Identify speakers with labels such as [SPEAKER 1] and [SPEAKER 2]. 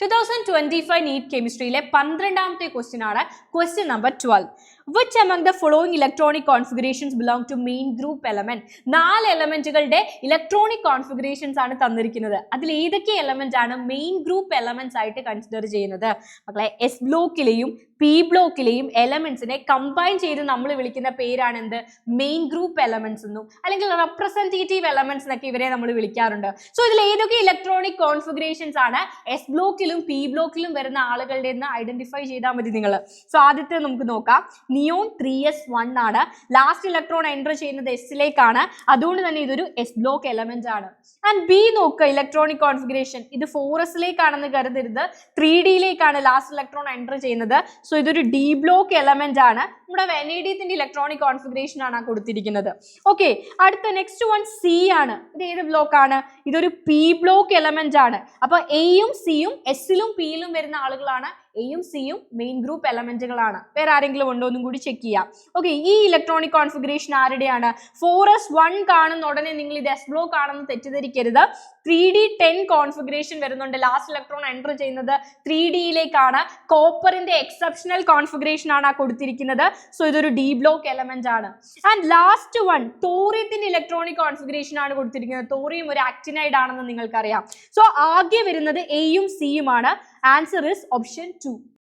[SPEAKER 1] 2025 NEET കെമിസ്ട്രിയിലെ 12ാമത്തെ question ആണ് question number 12. Which among the following electronic configurations belong to main group element? 4 എലമെന്റുകളുടെ electronic configurations ആണ് തന്നിരിക്കുന്നത്. അതിൽ ഏതൊക്കെ എലമെന്റ് ആണ് മെയിൻ ഗ്രൂപ്പ് എലമെന്റ്സ് ആയിട്ട് കൺസിഡർ ചെയ്യുന്നത്? മക്കളെ, എസ് ബ്ലോക്കിലെയും പി ബ്ലോക്കിലെയും എലമെന്റ്സിനെ കമ്പൈൻ ചെയ്ത് നമ്മൾ വിളിക്കുന്ന പേരാണ് എന്ത്? മെയിൻ ഗ്രൂപ്പ് എലമെന്റ്സ് എന്നും അല്ലെങ്കിൽ റെപ്രസെന്റേറ്റീവ് എലമെന്റ്സ് എന്നൊക്കെ ഇവരെ നമ്മൾ വിളിക്കാറുണ്ട്. സോ ഇതിൽ ഏതൊക്കെ ഇലക്ട്രോണിക് കോൺഫിഗറേഷൻസ് ആണ് എസ് ബ്ലോക്കിലും പി ബ്ലോക്കിലും വരുന്ന ആളുകളുടെ എന്ന് ഐഡന്റിഫൈ ചെയ്താൽ മതി നിങ്ങൾ. സോ ആദ്യത്തെ നമുക്ക് നോക്കാം. നിയോൺ 3s1 ആണ്. ലാസ്റ്റ് ഇലക്ട്രോൺ എൻ്റർ ചെയ്യുന്നത് എസിലേക്കാണ്. അതുകൊണ്ട് തന്നെ ഇതൊരു എസ് ബ്ലോക്ക് എലമെന്റ് ആണ്. ആൻഡ് ബി നോക്കുക, ഇലക്ട്രോണിക് കോൺഫിഗറേഷൻ ഇത് 4sലേക്കാണെന്ന് കരുതരുത്, 3dയിലേക്കാണ് ലാസ്റ്റ് ഇലക്ട്രോൺ എൻ്റർ ചെയ്യുന്നത്. സോ ഇതൊരു ഡി ബ്ലോക്ക് എലമെന്റ് ആണ്. നമ്മുടെ വെനേഡിയത്തിന്റെ ഇലക്ട്രോണിക് കോൺഫിഗറേഷൻ ആണ് കൊടുത്തിരിക്കുന്നത്. ഓക്കെ, അടുത്ത നെക്സ്റ്റ് വൺ സി ആണ്. ഇത് ഏത് ബ്ലോക്ക് ആണ്? ഇതൊരു പി ബ്ലോക്ക് എലമെന്റ് ആണ്. അപ്പൊ എയും സിയും എസിലും പിയിലും വരുന്ന ആളുകളാണ്. എയും സിയും മെയിൻ ഗ്രൂപ്പ് എലമെന്റുകളാണ്. വേറെ ആരെങ്കിലും ഉണ്ടോ എന്നും കൂടി ചെക്ക് ചെയ്യാം. ഓക്കെ, ഈ ഇലക്ട്രോണിക് കോൺഫിഗറേഷൻ ആരുടെയാണ്? 4s1 കാണുന്ന ഉടനെ നിങ്ങൾ ഇത് എസ് ബ്ലോക്ക് ആണെന്ന് തെറ്റിദ്ധരിക്കരുത്. 3d10 കോൺഫിഗറേഷൻ വരുന്നുണ്ട്. ലാസ്റ്റ് ഇലക്ട്രോൺ എൻ്റർ ചെയ്യുന്നത് 3dയിലേക്കാണ്. കോപ്പറിന്റെ എക്സെപ്ഷണൽ കോൺഫിഗറേഷൻ ആണ് കൊടുത്തിരിക്കുന്നത്. സോ ഇതൊരു ഡി ബ്ലോക്ക് എലമെന്റ് ആണ്. ആൻഡ് ലാസ്റ്റ് വൺ തോറിയത്തിന്റെ ഇലക്ട്രോണിക് കോൺഫിഗറേഷൻ ആണ് കൊടുത്തിരിക്കുന്നത്. തോറിയം ഒരു ആക്ടിനൈഡ് ആണെന്ന് നിങ്ങൾക്കറിയാം. സോ ആകെ വരുന്നത് എയും സിയുമാണ്. Answer is option 2.